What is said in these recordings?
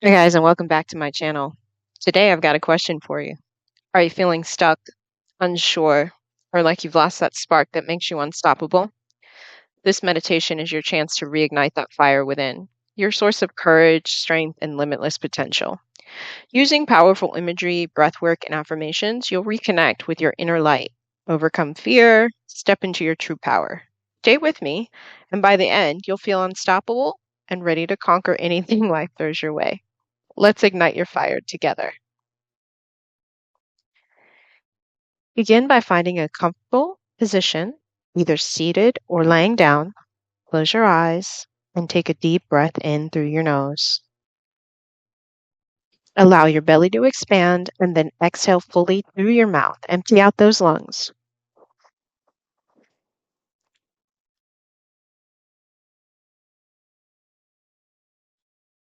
Hey guys, and welcome back to my channel. Today I've got a question for you. Are you feeling stuck, unsure, or like you've lost that spark that makes you unstoppable? This meditation is your chance to reignite that fire within, your source of courage, strength, and limitless potential. Using powerful imagery, breathwork, and affirmations, you'll reconnect with your inner light, overcome fear, step into your true power. Stay with me, and by the end, you'll feel unstoppable and ready to conquer anything life throws your way. Let's ignite your fire together. Begin by finding a comfortable position, either seated or laying down. Close your eyes and take a deep breath in through your nose. Allow your belly to expand and then exhale fully through your mouth. Empty out those lungs.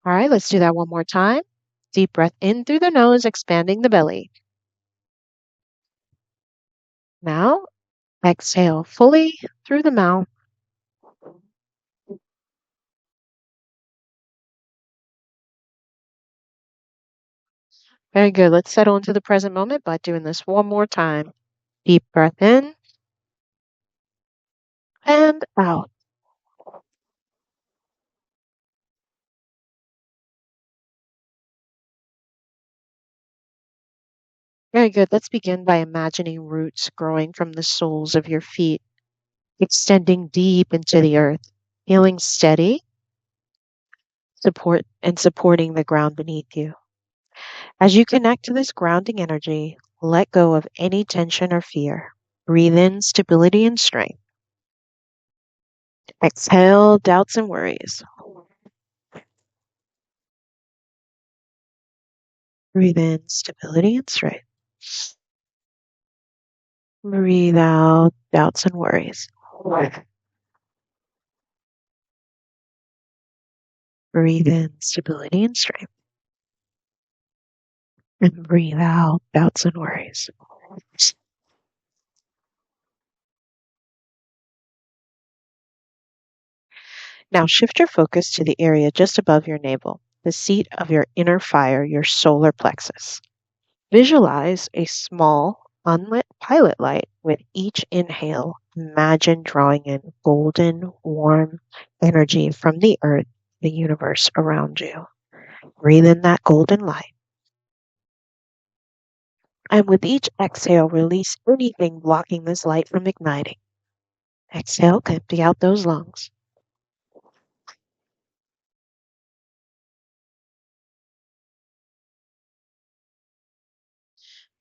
All right, let's do that one more time. Deep breath in through the nose, expanding the belly. Now, exhale fully through the mouth. Very good. Let's settle into the present moment by doing this one more time. Deep breath in and out. Very good. Let's begin by imagining roots growing from the soles of your feet, extending deep into the earth, feeling steady, supporting the ground beneath you. As you connect to this grounding energy, let go of any tension or fear. Breathe in stability and strength. Exhale doubts and worries. Breathe in stability and strength. Breathe out doubts and worries. Breathe in stability and strength. And breathe out doubts and worries. Now shift your focus to the area just above your navel, the seat of your inner fire, your solar plexus. Visualize a small, unlit pilot light with each inhale. Imagine drawing in golden, warm energy from the earth, the universe around you. Breathe in that golden light. And with each exhale, release anything blocking this light from igniting. Exhale, empty out those lungs.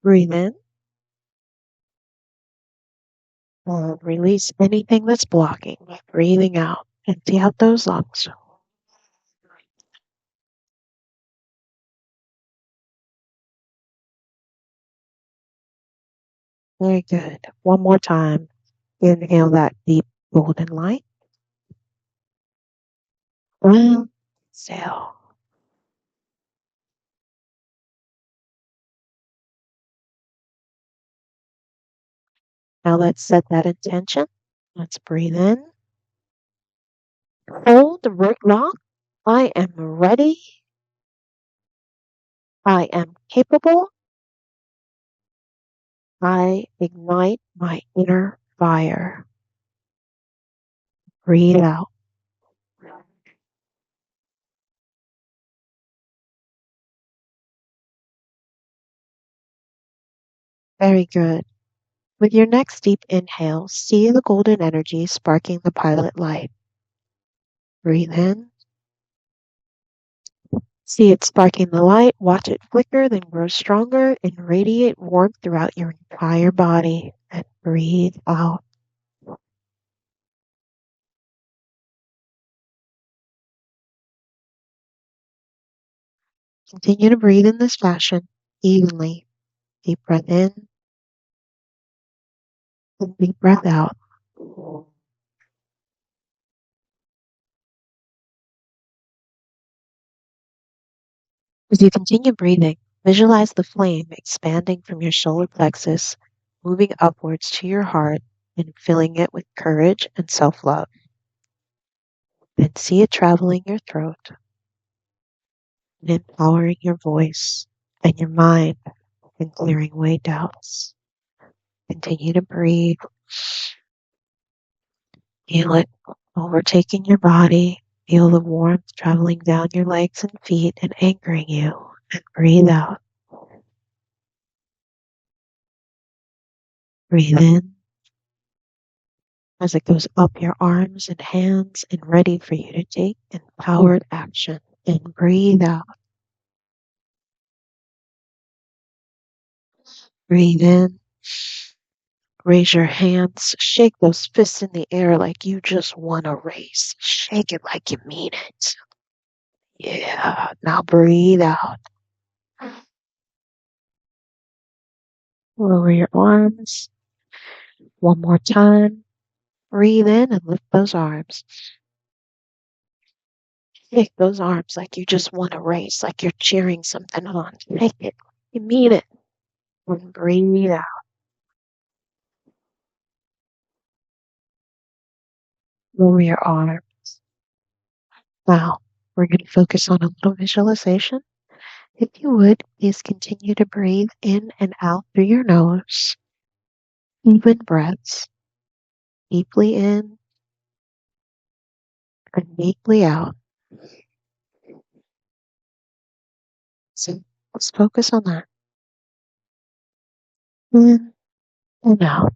Breathe in. Release anything that's blocking. Breathing out. Empty out those lungs. Very good. One more time. Inhale that deep golden light. And exhale. Now let's set that intention. Let's breathe in. Hold the root lock. I am ready. I am capable. I ignite my inner fire. Breathe out. Very good. With your next deep inhale, see the golden energy sparking the pilot light. Breathe in. See it sparking the light, watch it flicker, then grow stronger and radiate warmth throughout your entire body. And breathe out. Continue to breathe in this fashion evenly. Deep breath in and deep breath out. As you continue breathing, visualize the flame expanding from your solar plexus, moving upwards to your heart and filling it with courage and self love. Then see it traveling your throat, and empowering your voice and your mind and clearing away doubts. Continue to breathe. Feel it overtaking your body. Feel the warmth traveling down your legs and feet and anchoring you. And breathe out. Breathe in as it goes up your arms and hands and ready for you to take empowered action. And breathe out. Breathe in. Raise your hands. Shake those fists in the air like you just won a race. Shake it like you mean it. Yeah. Now breathe out. Lower your arms. One more time. Breathe in and lift those arms. Shake those arms like you just won a race, like you're cheering something on. Shake it. You mean it. And breathe out. Lower your arm. Now, we're going to focus on a little visualization. If you would, please continue to breathe in and out through your nose. Even breaths. Deeply in and deeply out. So let's focus on that. In and out.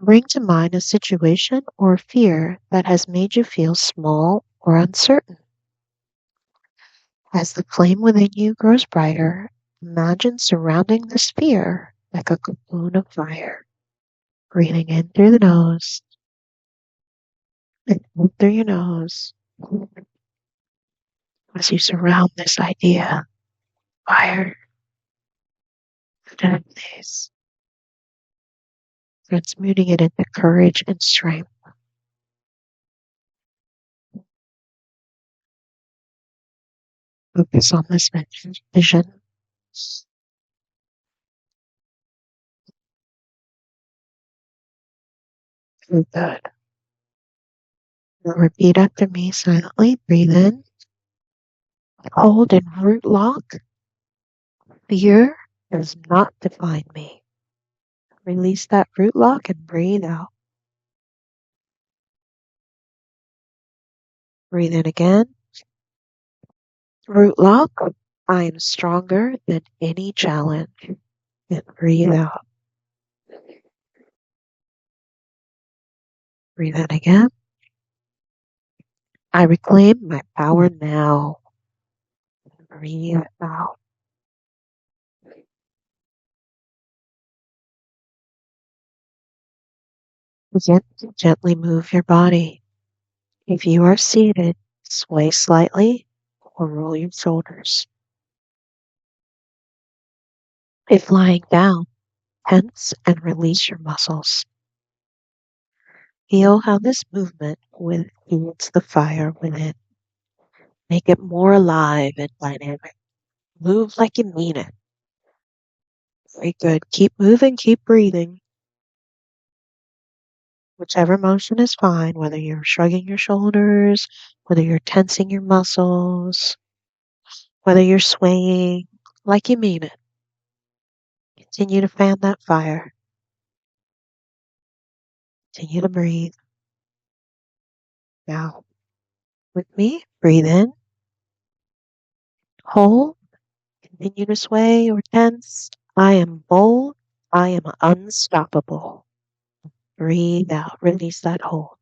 Bring to mind a situation or fear that has made you feel small or uncertain. As the flame within you grows brighter, imagine surrounding this fear like a cocoon of fire. Breathing in through the nose and out through your nose as you surround this idea, fire, within a place, transmuting it into courage and strength. Focus on this vision. Very good. Now repeat after me silently. Breathe in, hold and root lock. Fear does not define me. Release that root lock and breathe out. Breathe in again. Root lock. I am stronger than any challenge. And breathe out. Breathe in again. I reclaim my power now. Breathe out. Begin to gently move your body. If you are seated, sway slightly or roll your shoulders. If lying down, tense and release your muscles. Feel how this movement feeds the fire within. Make it more alive and dynamic. Move like you mean it. Very good. Keep moving, keep breathing. Whichever motion is fine, whether you're shrugging your shoulders, whether you're tensing your muscles, whether you're swaying, like you mean it. Continue to fan that fire. Continue to breathe. Now, with me, breathe in, hold, continue to sway or tense. I am bold. I am unstoppable. Breathe out. Release that hold.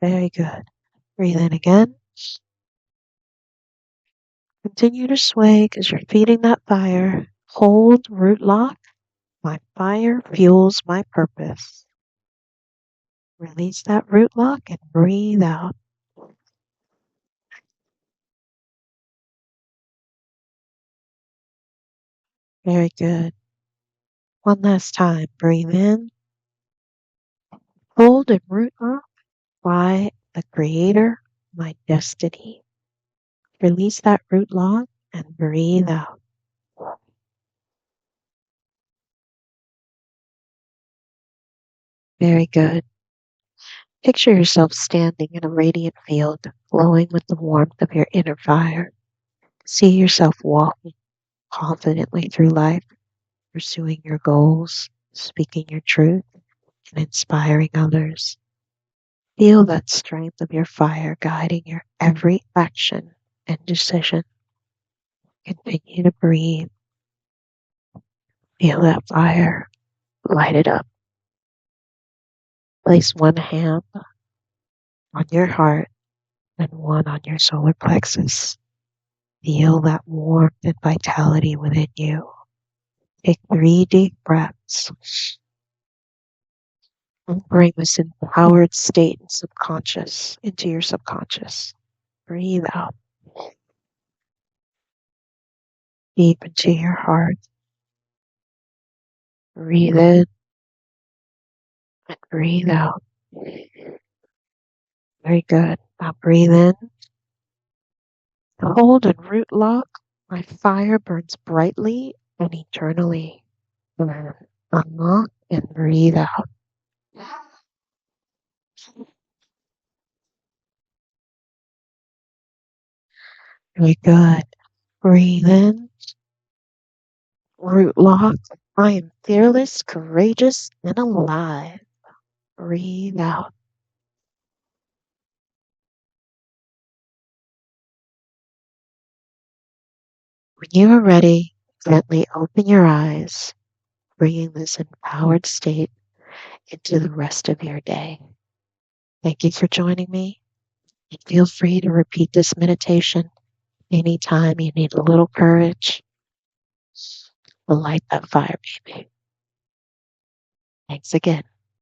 Very good. Breathe in again. Continue to sway because you're feeding that fire. Hold, root lock. My fire fuels my purpose. Release that root lock and breathe out. Very good. One last time. Breathe in. Hold and root lock. By the Creator, my destiny. Release that root lock and breathe out. Very good. Picture yourself standing in a radiant field, glowing with the warmth of your inner fire. See yourself walking confidently through life, pursuing your goals, speaking your truth, and inspiring others. Feel that strength of your fire guiding your every action and decision. Continue to breathe. Feel that fire light it up. Place one hand on your heart and one on your solar plexus. Feel that warmth and vitality within you. Take 3 deep breaths and bring this empowered state and subconscious into your subconscious. Breathe out deep into your heart. Breathe in and breathe out. Very good. Now breathe in. Hold and root lock. My fire burns brightly and eternally. And unlock and breathe out. Very good. Breathe in. Root lock. I am fearless, courageous, and alive. Breathe out. When you are ready, gently open your eyes, bringing this empowered state into the rest of your day. Thank you for joining me. And feel free to repeat this meditation anytime you need a little courage to light that fire, baby. Thanks again.